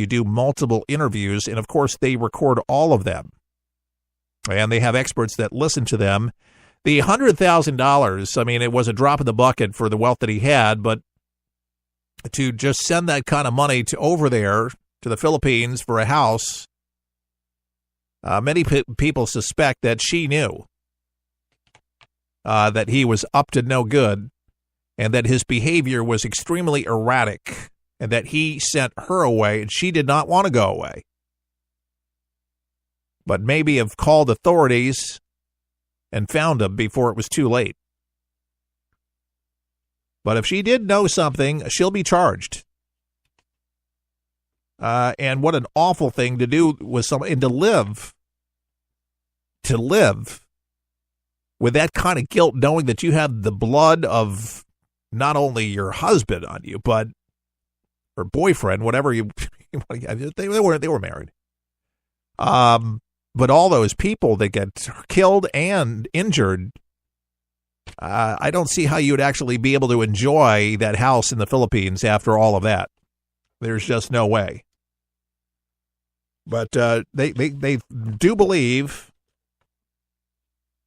You do multiple interviews, and of course they record all of them. And they have experts that listen to them. The $100,000, I mean, it was a drop in the bucket for the wealth that he had, but to just send that kind of money to over there to the Philippines for a house, many people suspect that she knew that he was up to no good and that his behavior was extremely erratic and that he sent her away and she did not want to go away. But maybe have called authorities and found him before it was too late. But if she did know something, she'll be charged. And what an awful thing to do with someone, and to live with that kind of guilt, knowing that you have the blood of not only your husband on you, but or boyfriend, whatever they were married. But all those people that get killed and injured, I don't see how you would actually be able to enjoy that house in the Philippines after all of that. There's just no way. But they do believe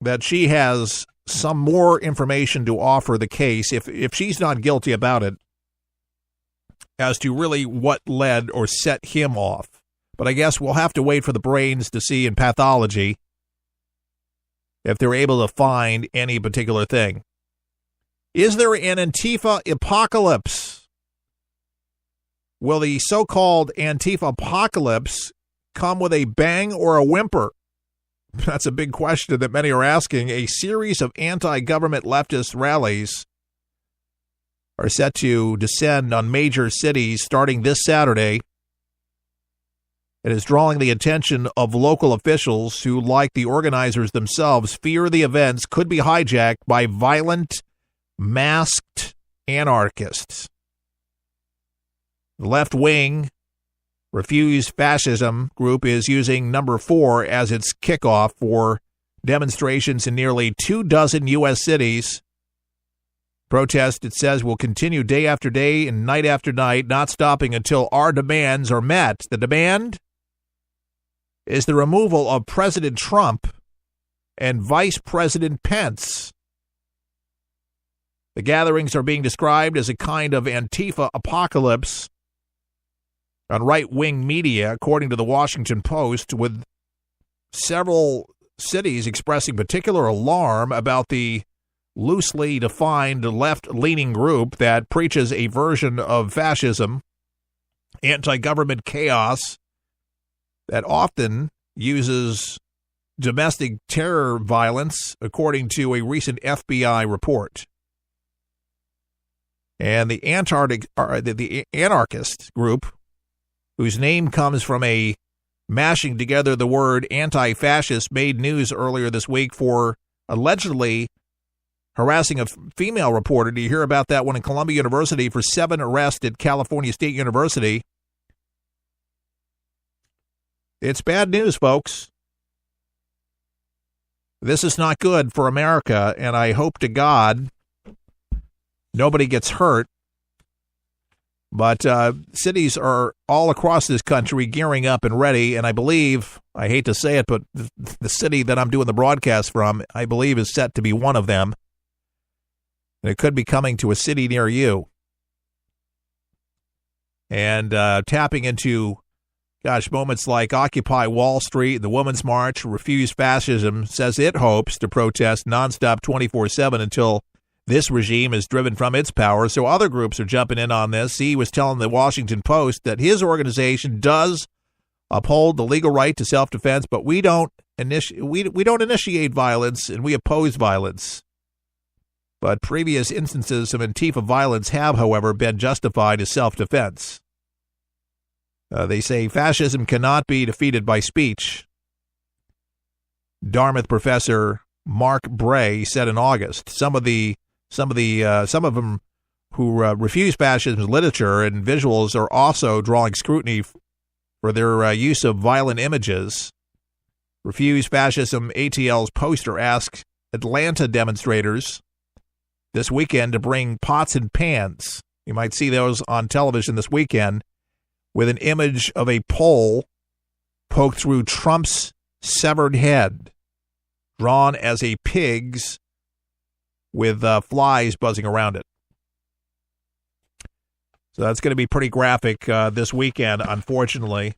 that she has some more information to offer the case, if she's not guilty about it, as to really what led or set him off. But I guess we'll have to wait for the brains to see in pathology if they're able to find any particular thing. Is there an Antifa apocalypse? Will the so-called Antifa apocalypse come with a bang or a whimper? That's a big question that many are asking. A series of anti-government leftist rallies are set to descend on major cities starting this Saturday. It is drawing the attention of local officials who, like the organizers themselves, fear the events could be hijacked by violent, masked anarchists. The left-wing Refuse Fascism group is using number 4 as its kickoff for demonstrations in nearly 24 U.S. cities. Protest, it says, will continue day after day and night after night, not stopping until our demands are met. The demand is the removal of President Trump and Vice President Pence. The gatherings are being described as a kind of Antifa apocalypse on right-wing media, according to the Washington Post, with several cities expressing particular alarm about the loosely defined left-leaning group that preaches a version of fascism, anti-government chaos, that often uses domestic terror violence, according to a recent FBI report. And the anarchist group, whose name comes from a mashing together the word anti-fascist, made news earlier this week for allegedly harassing a female reporter. Do you hear about that one in Columbia University for 7 arrests at California State University? It's bad news, folks. This is not good for America, and I hope to God nobody gets hurt. But cities are all across this country gearing up and ready, and I believe, I hate to say it, but the city that I'm doing the broadcast from, I believe, is set to be one of them. And it could be coming to a city near you. And tapping into moments like Occupy Wall Street, the Women's March, Refuse Fascism, says it hopes to protest nonstop 24/7 until this regime is driven from its power. So other groups are jumping in on this. He was telling the Washington Post that his organization does uphold the legal right to self-defense, but we don't initiate violence, and we oppose violence. But previous instances of Antifa violence have, however, been justified as self-defense. They say fascism cannot be defeated by speech. Dartmouth professor Mark Bray said in August, some of them who refuse fascism's literature and visuals are also drawing scrutiny for their use of violent images. Refuse Fascism ATL's poster asked Atlanta demonstrators this weekend to bring pots and pans. You might see those on television this weekend. with an image of a pole poked through Trump's severed head, drawn as a pig's with flies buzzing around it. So that's going to be pretty graphic this weekend, unfortunately.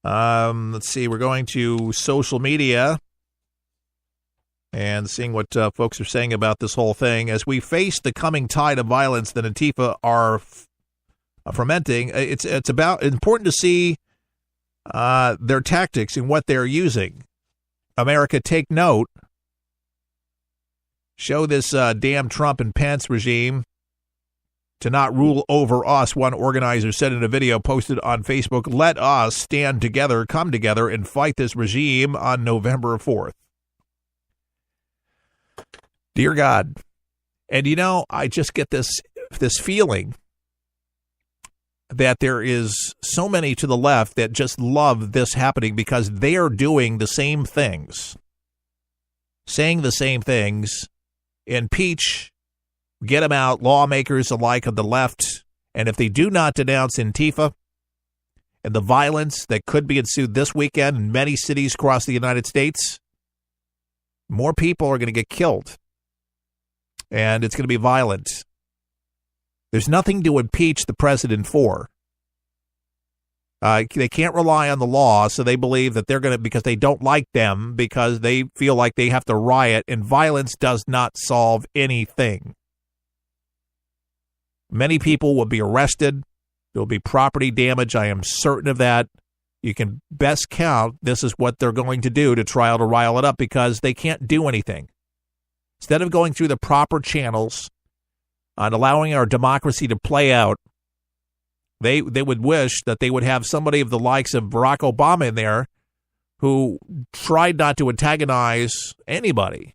Let's see. We're going to social media and seeing what folks are saying about this whole thing. As we face the coming tide of violence that Antifa are fermenting, it's important to see their tactics and what they're using. America, take note. Show this damn Trump and Pence regime to not rule over us, one organizer said in a video posted on Facebook. Let us stand together, come together, and fight this regime on November 4th. Dear God. And, I just get this feeling that there is so many to the left that just love this happening because they are doing the same things, saying the same things, impeach, get them out, lawmakers alike of the left. And if they do not denounce Antifa and the violence that could be ensued this weekend in many cities across the United States, more people are going to get killed. And it's going to be violent. There's nothing to impeach the president for. They can't rely on the law, so they believe that they're going to, because they don't like them, because they feel like they have to riot, and violence does not solve anything. Many people will be arrested. There will be property damage. I am certain of that. You can best count this is what they're going to do to try to rile it up because they can't do anything. Instead of going through the proper channels and allowing our democracy to play out, they would wish that they would have somebody of the likes of Barack Obama in there who tried not to antagonize anybody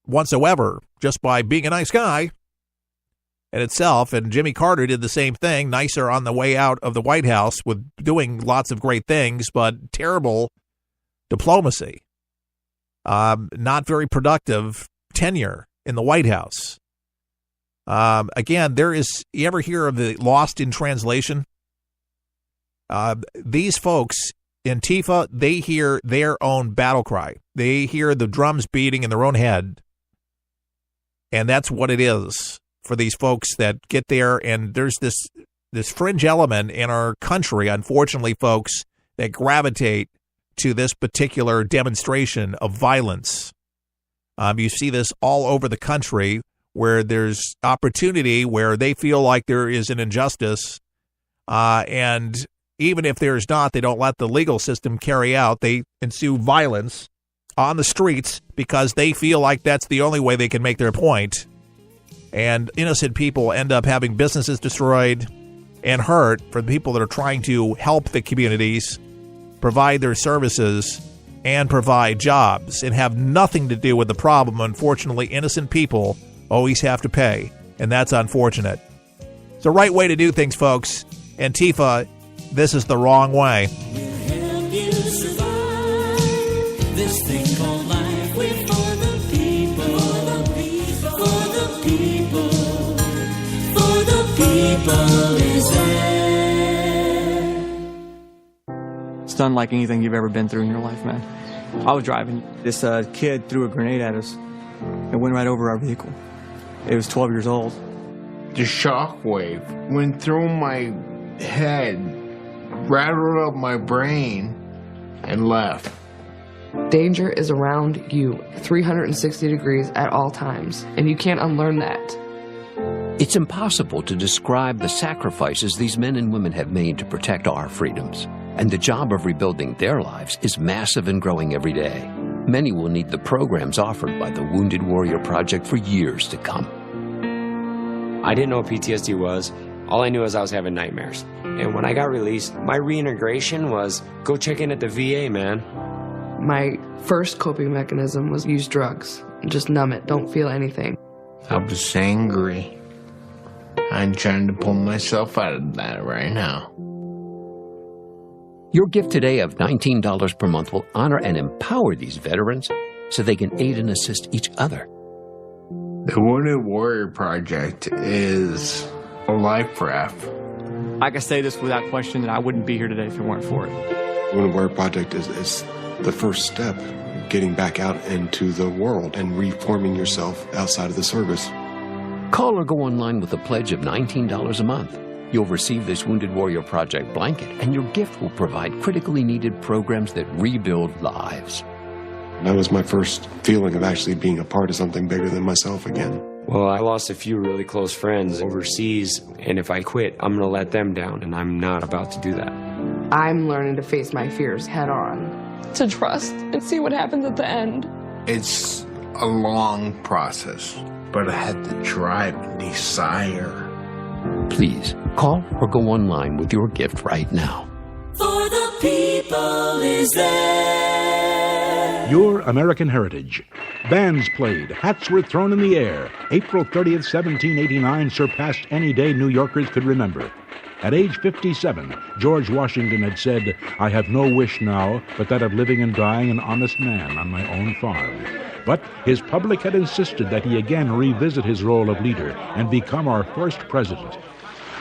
whatsoever, just by being a nice guy in itself. And Jimmy Carter did the same thing, nicer on the way out of the White House with doing lots of great things, but terrible diplomacy. Not very productive tenure in the White House. Again, you ever hear of the lost in translation? These folks, Antifa, they hear their own battle cry. They hear the drums beating in their own head. And that's what it is for these folks that get there. And there's this fringe element in our country, unfortunately, folks, that gravitate to this particular demonstration of violence. You see this all over the country where there's opportunity, where they feel like there is an injustice. And even if there's not, they don't let the legal system carry out. They ensue violence on the streets because they feel like that's the only way they can make their point. And innocent people end up having businesses destroyed and hurt for the people that are trying to help the communities, provide their services, and provide jobs, and have nothing to do with the problem. Unfortunately, innocent people always have to pay, and that's unfortunate. It's the right way to do things, folks. Antifa, this is the wrong way. This thing called life, we're for the people, for the people, for the people is there. It's unlike anything you've ever been through in your life, man. I was driving. This kid threw a grenade at us. It went right over our vehicle. It was 12 years old. The shockwave went through my head, rattled up my brain, and left. Danger is around you 360 degrees at all times, and you can't unlearn that. It's impossible to describe the sacrifices these men and women have made to protect our freedoms. And the job of rebuilding their lives is massive and growing every day. Many will need the programs offered by the Wounded Warrior Project for years to come. I didn't know what PTSD was. All I knew is I was having nightmares. And when I got released, my reintegration was go check in at the VA, man. My first coping mechanism was use drugs. Just numb it. Don't feel anything. I was angry. I'm trying to pull myself out of that right now. Your gift today of $19 per month will honor and empower these veterans so they can aid and assist each other. The Wounded Warrior Project is a life raft. I can say this without question that I wouldn't be here today if it weren't for it. Women Wear Project is the first step, getting back out into the world and reforming yourself outside of the service. Call or go online with a pledge of $19 a month. You'll receive this Wounded Warrior Project blanket, and your gift will provide critically needed programs that rebuild lives. That was my first feeling of actually being a part of something bigger than myself again. Well, I lost a few really close friends overseas, and if I quit, I'm going to let them down, and I'm not about to do that. I'm learning to face my fears head on. To trust and see what happens at the end. It's a long process, but I had the drive and desire. Please, call or go online with your gift right now. For the people is there. Your American heritage. Bands played, hats were thrown in the air. April 30th, 1789 surpassed any day New Yorkers could remember. At age 57, George Washington had said, "I have no wish now but that of living and dying an honest man on my own farm." But his public had insisted that he again revisit his role of leader and become our first president.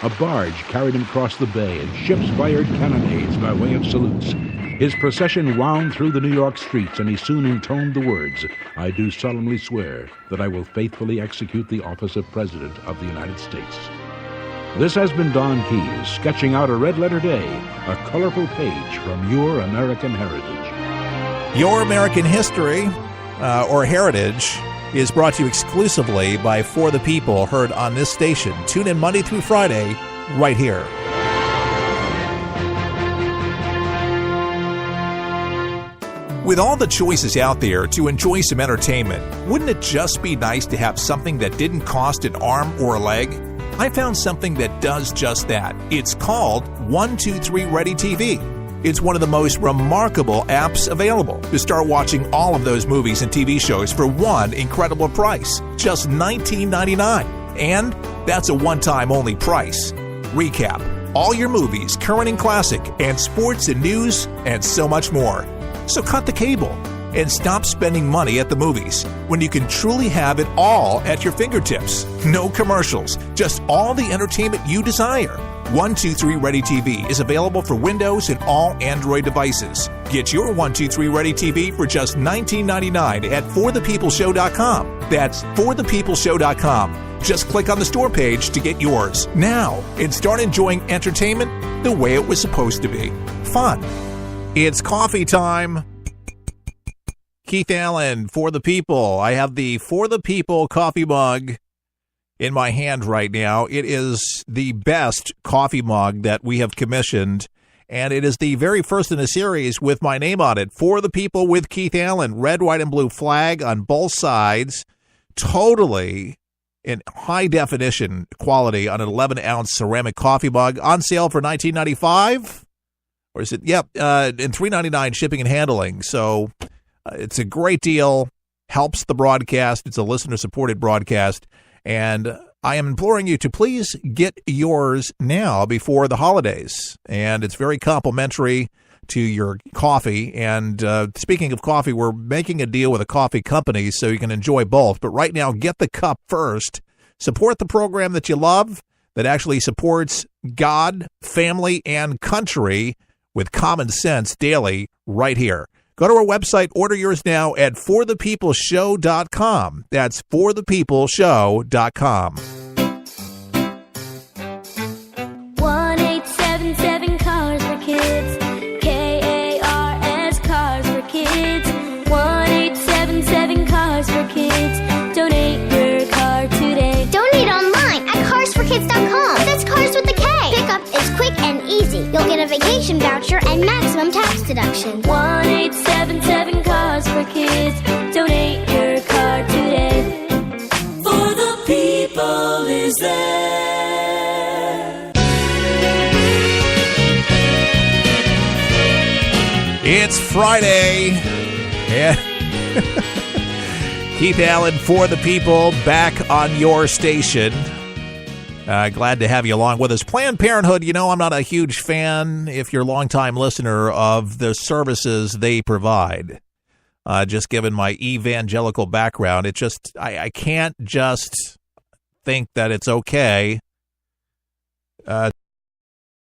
A barge carried him across the bay, and ships fired cannonades by way of salutes. His procession wound through the New York streets, and he soon intoned the words, "I do solemnly swear that I will faithfully execute the office of President of the United States." This has been Don Keyes, sketching out a red-letter day, a colorful page from your American heritage. Your American history, or heritage, is brought to you exclusively by For the People, heard on this station. Tune in Monday through Friday, right here. With all the choices out there to enjoy some entertainment, wouldn't it just be nice to have something that didn't cost an arm or a leg? I found something that does just that. It's called 123 Ready TV. It's one of the most remarkable apps available to start watching all of those movies and TV shows for one incredible price, just $19.99. And that's a one-time only price. Recap: all your movies, current and classic, and sports and news, and so much more. So cut the cable and stop spending money at the movies when you can truly have it all at your fingertips. No commercials, just all the entertainment you desire. 123 Ready TV is available for Windows and all Android devices. Get your 123 Ready TV for just $19.99 at forthepeopleshow.com. That's forthepeopleshow.com. Just click on the store page to get yours now and start enjoying entertainment the way it was supposed to be. Fun. It's coffee time. Keith Allen, For the People. I have the For the People coffee mug in my hand right now. It is the best coffee mug that we have commissioned, and it is the very first in a series with my name on it. For the People with Keith Allen. Red, white, and blue flag on both sides. Totally in high definition quality on an 11-ounce ceramic coffee mug. On sale for $19.95. Or is it? Yep, and $3.99 shipping and handling. So it's a great deal, helps the broadcast. It's a listener-supported broadcast, and I am imploring you to please get yours now before the holidays, and it's very complimentary to your coffee. And speaking of coffee, we're making a deal with a coffee company so you can enjoy both, but right now, get the cup first. Support the program that you love, that actually supports God, family, and country with common sense daily right here. Go to our website, order yours now at forthepeopleshow.com. That's forthepeopleshow.com. 1877 Cars for Kids. KARS Cars for Kids. 1877 Cars for Kids. Donate your car today. Donate online at carsforkids.com. That's cars with a K. Pickup is quick and easy. You'll get a vacation voucher and maximum tax deduction. 1877 Cars for Kids. Donate your car today. For the people is there. It's Friday. Yeah. Keith Allen, For the People, back on your station. Glad to have you along with us. Planned Parenthood, you know, I'm not a huge fan, if you're a longtime listener, of the services they provide. Just given my evangelical background, I can't just think that it's okay Uh,